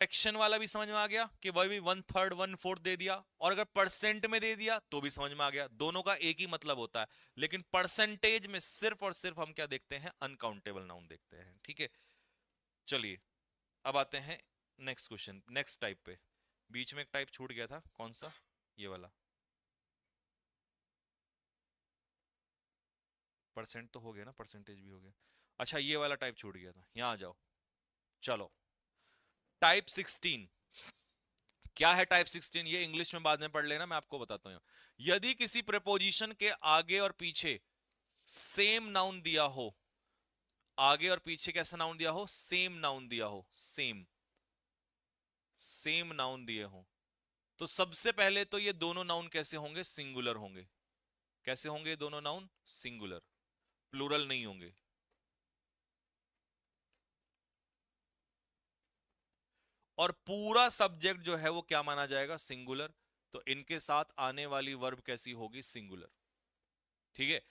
Fraction वाला भी समझ में आ गया कि वही भी 1/3 1/4 दे दिया, और अगर परसेंट में दे दिया तो भी समझ में आ गया, दोनों का एक ही मतलब होता है। लेकिन परसेंटेज में सिर्फ और सिर्फ हम क्या देखते हैं, अनकाउंटेबल नाउन देखते हैं। ठीक है, चलिए अब आते हैं नेक्स्ट क्वेश्चन, नेक्स्ट टाइप पे। बीच में एक टाइप छूट गया था, कौन सा, ये वाला। परसेंट तो हो गया ना, परसेंटेज भी हो गया। अच्छा ये वाला टाइप छूट गया था, यहां आ जाओ। चलो, टाइप 16। क्या है टाइप 16, ये इंग्लिश में बाद में पढ़ लेना, मैं आपको बताता हूं। यदि किसी प्रेपोजिशन के आगे और पीछे सेम नाउन दिया हो, आगे और पीछे कैसा नाउन दिया हो, सेम नाउन दिया हो, सेम सेम नाउन दिए हो, तो सबसे पहले तो ये दोनों नाउन कैसे होंगे, सिंगुलर होंगे। कैसे होंगे दोनों नाउन, सिंगुलर, प्लूरल नहीं होंगे। और पूरा सब्जेक्ट जो है वो क्या माना जाएगा, सिंगुलर। तो इनके साथ आने वाली वर्ब कैसी होगी, सिंगुलर। ठीक है,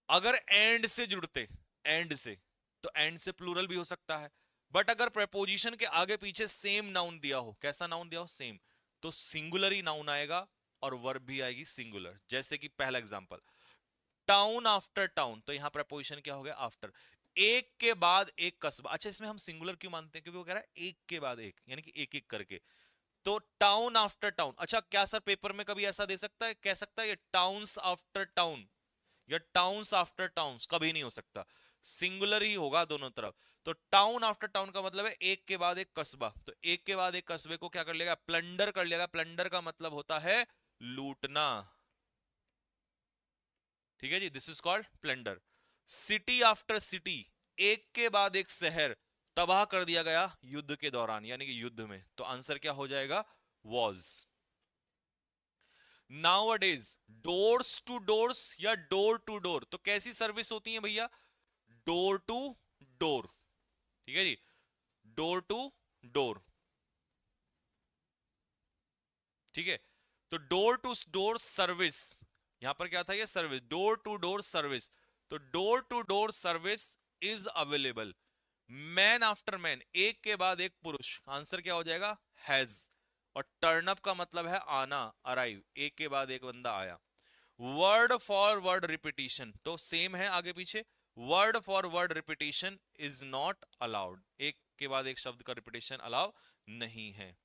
अगर एंड से जुड़ते, एंड से, तो एंड से प्लूरल भी हो सकता है। बट अगर प्रपोजिशन के आगे पीछे सेम नाउन दिया हो, कैसा नाउन दिया हो, सेम, तो सिंगुलर ही नाउन आएगा और वर्ब भी आएगी सिंगुलर। जैसे कि पहला एग्जांपल, टाउन आफ्टर टाउन, तो यहां प्रपोजिशन क्या हो गया, आफ्टर। एक के बाद एक कस्बा, अच्छा इसमें हम सिंगुलर क्यों मानते हैं, क्योंकि वो कह रहा है एक के बाद एक, यानी कि एक एक करके। तो टाउन आफ्टर टाउन, अच्छा क्या सर पेपर में कभी ऐसा दे सकता है, कह सकता है ये टाउन्स आफ्टर टाउन, या टाउन्स आफ्टर टाउन्स, कभी नहीं हो सकता, सिंगुलर ही होगा दोनों तरफ। तो टाउन आफ्टर टाउन का मतलब है एक के बाद एक कस्बा, तो एक के बाद एक कस्बे को क्या कर लेगा, प्लंडर कर लेगा। प्लंडर का मतलब होता है लूटना। ठीक है जी, this is called plunder. City after city, एक के बाद एक शहर तबाह कर दिया गया युद्ध के दौरान, यानी कि युद्ध में, तो आंसर क्या हो जाएगा, was. Nowadays, doors to doors या डोर टू डोर, तो कैसी सर्विस होती है भैया, डोर टू डोर। ठीक है जी, डोर टू डोर। ठीक है, तो डोर टू डोर सर्विस, यहां पर क्या था, ये service, door to door service. तो door to door service is available. Man after man, एक के बाद एक पुरुष, आंसर क्या हो जाएगा, हैज। और टर्न अप का मतलब है आना, अराइव, एक के बाद एक बंदा आया। वर्ड फॉर वर्ड रिपीटिशन, तो सेम है आगे पीछे, word for word repetition is not allowed, एक के बाद एक शब्द का रिपीटिशन अलाउ नहीं है।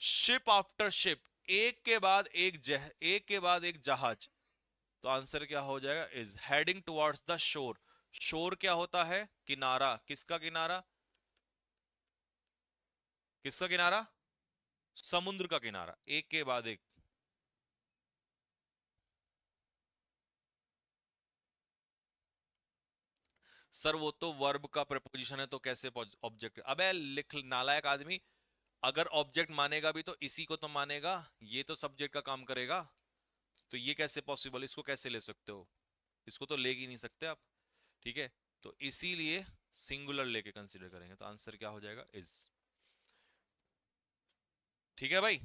शिप आफ्टर शिप, एक के बाद एक के बाद एक जहाज, तो आंसर क्या हो जाएगा, is heading towards the shore. शोर क्या होता है, किनारा, किसका किनारा, किसका किनारा, समुद्र का किनारा, एक के बाद एक। सर वो तो वर्ब का प्रपोजिशन है, तो कैसे ऑब्जेक्ट, अबे लिख नालायक आदमी, अगर ऑब्जेक्ट मानेगा भी तो इसी को तो मानेगा, ये तो सब्जेक्ट का काम करेगा। तो ये कैसे पॉसिबल, इसको कैसे ले सकते हो, इसको तो ले ही नहीं सकते आप। ठीक है, तो इसीलिए सिंगुलर लेके कंसीडर करेंगे, तो आंसर क्या हो जाएगा, इज। ठीक है भाई,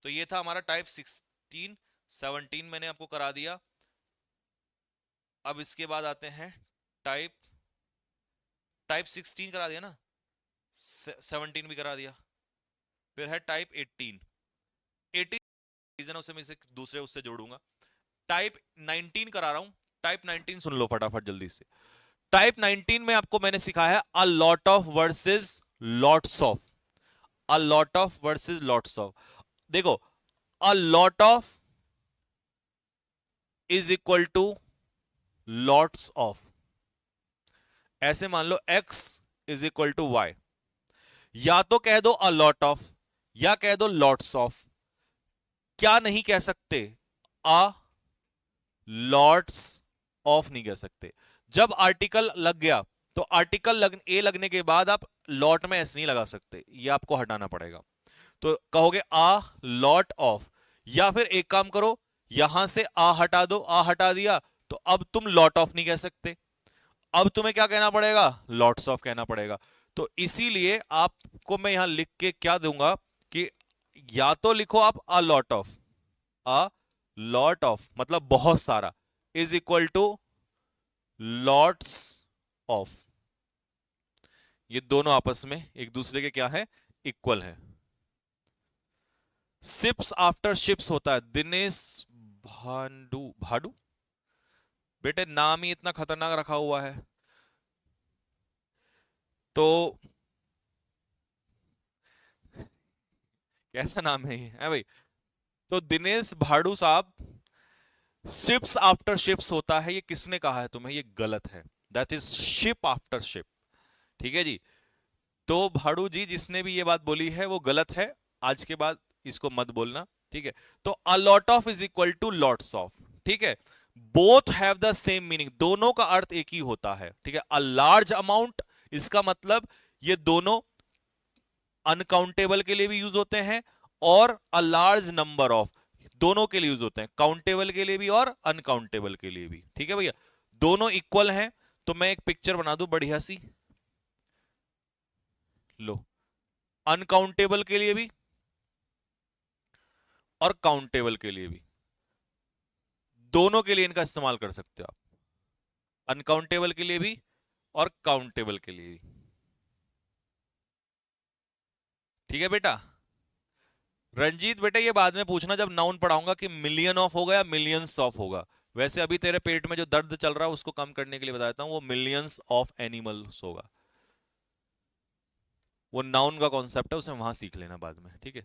तो ये था हमारा टाइप 16, 17 मैंने आपको करा दिया। अब इसके बाद आते हैं टाइप, टाइप 16 करा दिया ना, 17 भी करा दिया, फिर है टाइप 18। 18 रीजन उसे मैं इसे दूसरे उससे जोड़ूंगा। टाइप 19 करा रहा हूं, टाइप 19 सुन लो फटाफट जल्दी से। टाइप 19 में आपको मैंने सिखाया है a lot of versus lots of, a lot of versus lots of. देखो, a lot of is equal to lots of, ऐसे मान लो x is equal to Y, या तो कह दो अ लॉट ऑफ या कह दो लॉट्स ऑफ, क्या नहीं कह सकते, अ लॉट्स ऑफ नहीं कह सकते। जब आर्टिकल लग गया, तो आर्टिकल ए लगने के बाद आप लॉट में एस नहीं लगा सकते, ये आपको हटाना पड़ेगा। तो कहोगे आ लॉट ऑफ, या फिर एक काम करो, यहां से आ हटा दो, आ हटा दिया, तो अब तुम लॉट ऑफ नहीं कह सकते, अब तुम्हें क्या कहना पड़ेगा, लॉट्स ऑफ कहना पड़ेगा। तो इसीलिए आपको मैं यहां लिख के क्या दूंगा कि या तो लिखो आप a lot of, a lot of मतलब बहुत सारा, is equal to lots of, ये दोनों आपस में एक दूसरे के क्या है, इक्वल है। सिप्स आफ्टर शिप्स होता है। दिनेश भांडू, भाडू, बेटे नाम ही इतना खतरनाक रखा हुआ है। तो कैसा नाम है ये, है भाई? तो दिनेश भाडू साहब, शिप्स आफ्टर शिप्स होता है, ये किसने कहा है तुम्हें? ये गलत है। That is ship after ship. ठीक है जी। तो भाड़ू जी जिसने भी ये बात बोली है वो गलत है। आज के बाद इसको मत बोलना, ठीक है? तो a lot of is equal to lots of, ठीक है? Both have the same meaning, दोनों का अर्थ एक ही होता है, ठीक है? अ लार्ज अमाउंट, इसका मतलब ये दोनों अनकाउंटेबल के लिए भी यूज होते हैं, और अ लार्ज नंबर ऑफ, दोनों के लिए यूज होते हैं, काउंटेबल के लिए भी और अनकाउंटेबल के लिए भी, ठीक है भैया? दोनों इक्वल हैं। तो मैं एक पिक्चर बना दूं बढ़िया सी, लो, अनकाउंटेबल के लिए भी और काउंटेबल के लिए भी, दोनों के लिए इनका इस्तेमाल कर सकते हो आप। अनकाउंटेबल के लिए भी और काउंटेबल के लिए भी, ठीक है बेटा? रंजीत बेटा ये बाद में पूछना जब नाउन पढ़ाऊंगा कि मिलियन ऑफ होगा या मिलियंस ऑफ होगा। वैसे अभी तेरे पेट में जो दर्द चल रहा है उसको कम करने के लिए बताता हूं, वो मिलियंस ऑफ एनिमल्स होगा। वो नाउन का कॉन्सेप्ट है, उसे वहां सीख लेना बाद में, ठीक है?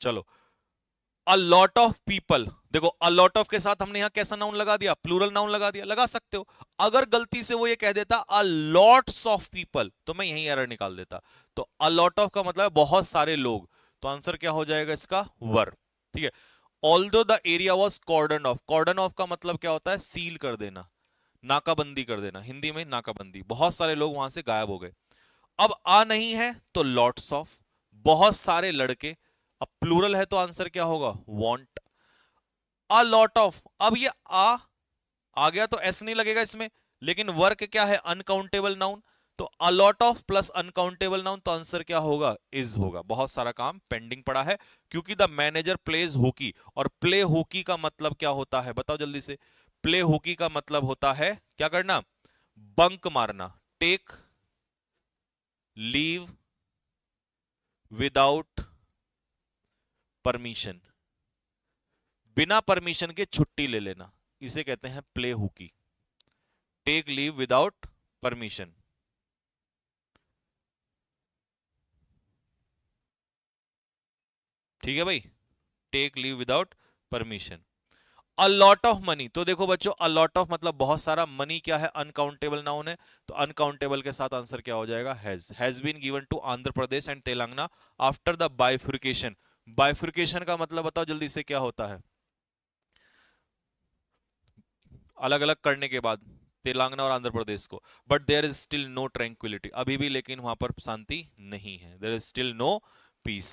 चलो, अ लॉट ऑफ पीपल, देखो अ लॉट ऑफ के साथ हमने यहां कैसा नाउन लगा दिया? प्लूरल नाउन लगा दिया, लगा सकते हो। अगर गलती से वो ये कह देता अ लॉट्स ऑफ पीपल, तो मैं यही एरर निकाल देता। तो अ लॉट ऑफ का मतलब है बहुत सारे लोग, तो आंसर क्या हो जाएगा इसका? वर, ठीक है? Although the area was cordon off, cordon off का मतलब क्या होता है? सील कर देना, नाकाबंदी कर देना, हिंदी में नाकाबंदी, बहुत सारे लोग वहां से गायब हो गए। अब आ नहीं है तो लॉट्स ऑफ, बहुत सारे लड़के। अब प्लूरल है तो आंसर क्या होगा? वांट। अ लॉट ऑफ, अब ये आ गया तो एस नहीं लगेगा इसमें, लेकिन वर्क क्या है? Uncountable noun. तो a lot of plus uncountable noun, तो आंसर क्या होगा? इज होगा। बहुत सारा काम पेंडिंग पड़ा है, क्योंकि द मैनेजर प्लेज हॉकी, और प्ले हॉकी का मतलब क्या होता है बताओ जल्दी से? प्ले हॉकी का मतलब होता है क्या करना? बंक मारना, टेक लीव विदाउट परमिशन, बिना परमिशन के छुट्टी ले लेना, इसे कहते हैं play hooky. Take leave without permission, ठीक है भाई? Take leave without permission. A lot of money, तो देखो बच्चों अ लॉट ऑफ मतलब बहुत सारा, मनी क्या है? अनकाउंटेबल नाउन है, तो अनकाउंटेबल के साथ आंसर क्या हो जाएगा? Has been given to Andhra Pradesh and Telangana after the bifurcation. Bifurcation का मतलब बताओ जल्दी से क्या होता है? अलग अलग करने के बाद तेलंगाना और आंध्र प्रदेश को। But there is still no tranquillity, अभी भी लेकिन वहां पर शांति नहीं है, there is still no peace.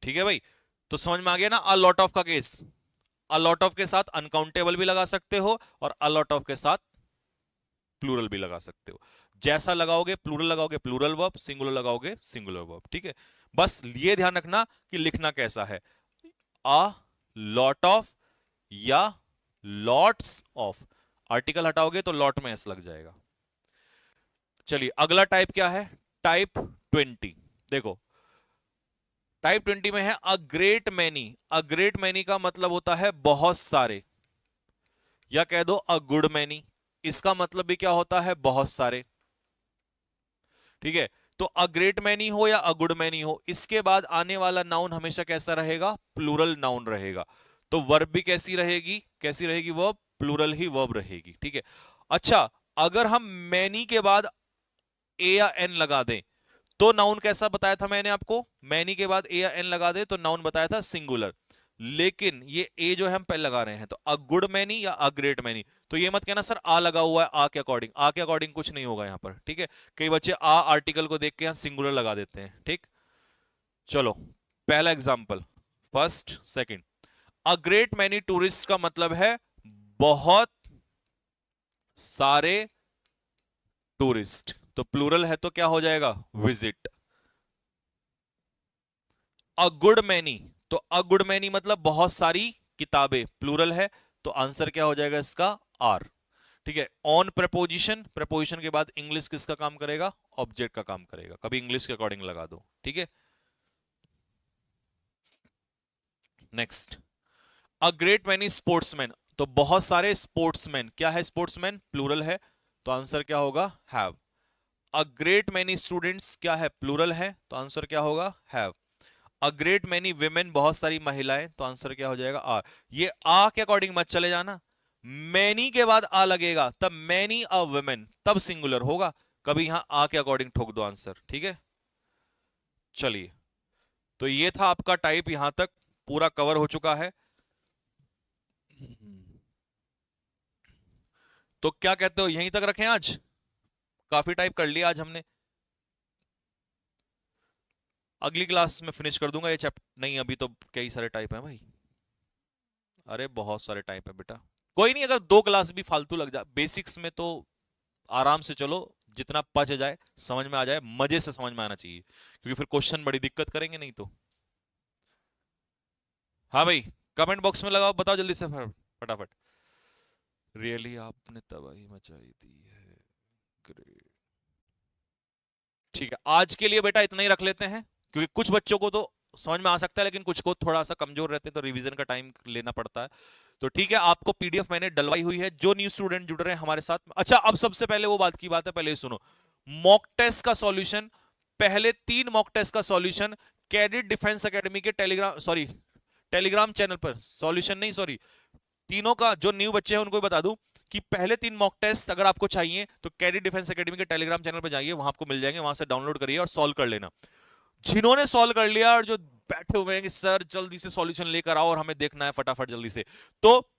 ठीक है भाई? तो समझ में आ गया ना अ लॉट ऑफ का केस? अ लॉट ऑफ के साथ अनकाउंटेबल भी लगा सकते हो, और अ लॉट ऑफ के साथ प्लूरल भी लगा सकते हो। जैसा लगाओगे प्लूरल लगाओगे प्लूरल वर्ब, सिंगुलर लगाओगे सिंगुलर वर्ब, ठीक है? बस ये ध्यान रखना कि लिखना कैसा है, अ लॉट ऑफ या लॉट्स ऑफ। आर्टिकल हटाओगे तो लॉट में एस लग जाएगा। चलिए अगला टाइप क्या है? टाइप 20। देखो टाइप 20 में है a great many. A great many का मतलब होता है बहुत सारे, या कह दो अ गुड मैनी, इसका मतलब भी क्या होता है? बहुत सारे, ठीक है? तो अ ग्रेट मैनी हो या अ गुड मैनी हो, इसके बाद आने वाला नाउन हमेशा कैसा रहेगा? प्लूरल नाउन रहेगा। तो वर्ब भी कैसी रहेगी? कैसी रहेगी वर्ब? प्लूरल ही वर्ब रहेगी, ठीक है? अच्छा, अगर हम मैनी के बाद ए या एन लगा दें तो नाउन कैसा बताया था मैंने आपको? मैनी के बाद ए या एन लगा दे तो नाउन बताया था सिंगुलर। लेकिन ये ए जो है हम पहले लगा रहे हैं, तो अ गुड मैनी या अ ग्रेट मैनी। तो ये मत कहना सर आ लगा हुआ है, आ के अकॉर्डिंग, आ के अकॉर्डिंग कुछ नहीं होगा यहां पर, ठीक है? कई बच्चे आ आर्टिकल को देख के यहां सिंगुलर लगा देते हैं, ठीक? चलो पहला example, first second. A great many tourist का मतलब है बहुत सारे टूरिस्ट, तो प्लूरल है तो क्या हो जाएगा? विजिट। अ गुड मैनी, तो अ गुड मैनी मतलब बहुत सारी किताबें, प्लूरल है, तो आंसर क्या हो जाएगा इसका? आर। ठीक है। ऑन प्रपोजिशन, प्रपोजिशन के बाद इंग्लिश किसका काम करेगा? ऑब्जेक्ट का काम करेगा, कभी इंग्लिश के अकॉर्डिंग लगा दो। ठीक है। Next, a great many sportsman, तो बहुत सारे स्पोर्ट्समैन, क्या है स्पोर्ट्समैन? प्लूरल है, तो आंसर क्या होगा? Have. A great many students, क्या है? प्लूरल है, तो आंसर क्या होगा? Have. A great many women, बहुत सारी महिलाएं, तो आंसर क्या हो जाएगा? आर। ये आ के अकॉर्डिंग मत चले जाना, मैनी के बाद आ लगेगा, तब मैनी अ वुमेन, तब सिंगुलर होगा। कभी यहां आ के अकॉर्डिंग ठोक दो आंसर। ठीक है। चलिए, तो ये था आपका टाइप, यहां तक पूरा कवर हो चुका है। तो क्या कहते हो, यहीं तक रखें आज? काफी टाइप कर लिया आज हमने। अगली क्लास में फिनिश कर दूंगा ये चैप्टर। नहीं, अभी तो कई सारे टाइप हैं भाई। अरे बहुत सारे टाइप है बेटा। कोई नहीं, अगर 2 क्लास भी फालतू लग जाए बेसिक्स में, तो आराम से चलो, जितना पच जाए, समझ में आ जाए, मजे से समझ में आना चाहिए, क्योंकि फिर क्वेश्चन बड़ी दिक्कत करेंगे नहीं तो। हाँ भाई, कमेंट बॉक्स में लगाओ, बताओ जल्दी से फटाफट। रियली आपने तबाही मचाई दी है। ग्रेट। ठीक है, आज के लिए बेटा इतना ही रख लेते हैं, क्योंकि कुछ बच्चों को तो समझ में आ सकता है, लेकिन कुछ को थोड़ा सा कमजोर रहते हैं, तो रिवीजन का टाइम लेना पड़ता है। तो ठीक है, आपको पीडीएफ मैंने डलवाई हुई है, जो न्यू स्टूडेंट जुड़ रहे हैं हमारे साथ। अच्छा, अब सबसे पहले वो बात की बात है, पहले ही सुनो। मॉक टेस्ट का सॉल्यूशन, पहले 3 मॉक टेस्ट का सॉल्यूशन कैडेट डिफेंस एकेडमी के टेलीग्राम, सॉरी, टेलीग्राम चैनल पर, सॉल्यूशन नहीं सॉरी, तीनों का, जो न्यू बच्चे हैं उनको भी बता दूं कि पहले 3 मॉक टेस्ट अगर आपको चाहिए तो कैडेट डिफेंस एकेडमी के टेलीग्राम चैनल पर जाइए, वहां आपको मिल जाएंगे, वहां से डाउनलोड करिए और सॉल्व कर लेना। जिन्होंने सॉल्व कर लिया और जो बैठे हुए हैं कि सर जल्दी से सॉल्यूशन लेकर आओ और हमें देखना है फटाफट जल्दी से, तो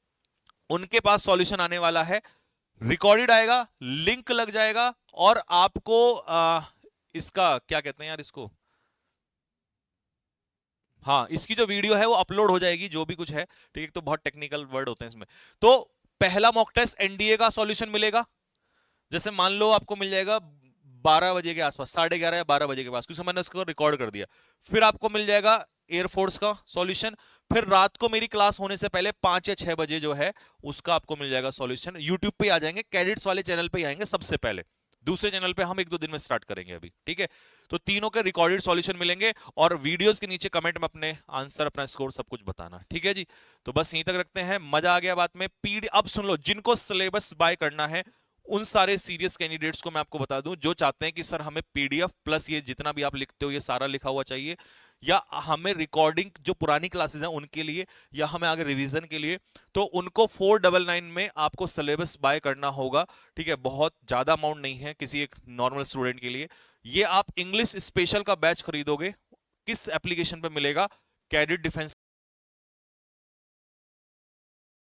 उनके पास सॉल्यूशन आने वाला है, रिकॉर्डेड आएगा, लिंक लग जाएगा, और आपको इसका क्या कहते हैं यार इसको, हाँ, इसकी जो वीडियो है वो अपलोड हो जाएगी, जो भी कुछ है। ठीक है, तो बहुत टेक्निकल वर्ड होते हैं इसमें। तो पहला मॉक टेस्ट एनडीए का सॉल्यूशन मिलेगा, जैसे मान लो आपको मिल जाएगा 12 बजे के आसपास, 11:30 या 12 बजे के पास, क्योंकि मैंने उसको रिकॉर्ड कर दिया। फिर आपको मिल जाएगा एयरफोर्स का सॉल्यूशन। फिर रात को मेरी क्लास होने से पहले 5 या 6 बजे जो है, उसका आपको मिल जाएगा सॉल्यूशन। यूट्यूब पे आ जाएंगे, कैडेट्स वाले चैनल पे आएंगे सबसे पहले, दूसरे चैनल पे हम 1-2 दिन में स्टार्ट करेंगे अभी। ठीक है, तो तीनों के रिकॉर्डेड सॉल्यूशन मिलेंगे, और वीडियोस के नीचे कमेंट में अपने आंसर, अपना स्कोर, सब कुछ बताना। ठीक है जी, तो बस यहीं तक रखते हैं। मजा आ गया बात में। पीडी अब सुन लो, जिनको सिलेबस बाय करना है, उन सारे सीरियस कैंडिडेट्स को मैं आपको बता दूं, जो चाहते हैं कि सर हमें पीडीएफ प्लस ये जितना भी आप लिखते हो ये सारा लिखा हुआ चाहिए, या हमें रिकॉर्डिंग जो पुरानी क्लासेस हैं उनके लिए, या हमें आगे रिवीजन के लिए, तो उनको 499 में आपको सिलेबस बाय करना होगा। ठीक है, बहुत ज्यादा अमाउंट नहीं है किसी एक नॉर्मल स्टूडेंट के लिए। ये आप इंग्लिश स्पेशल का बैच खरीदोगे, किस एप्लीकेशन पे मिलेगा? Cadet defence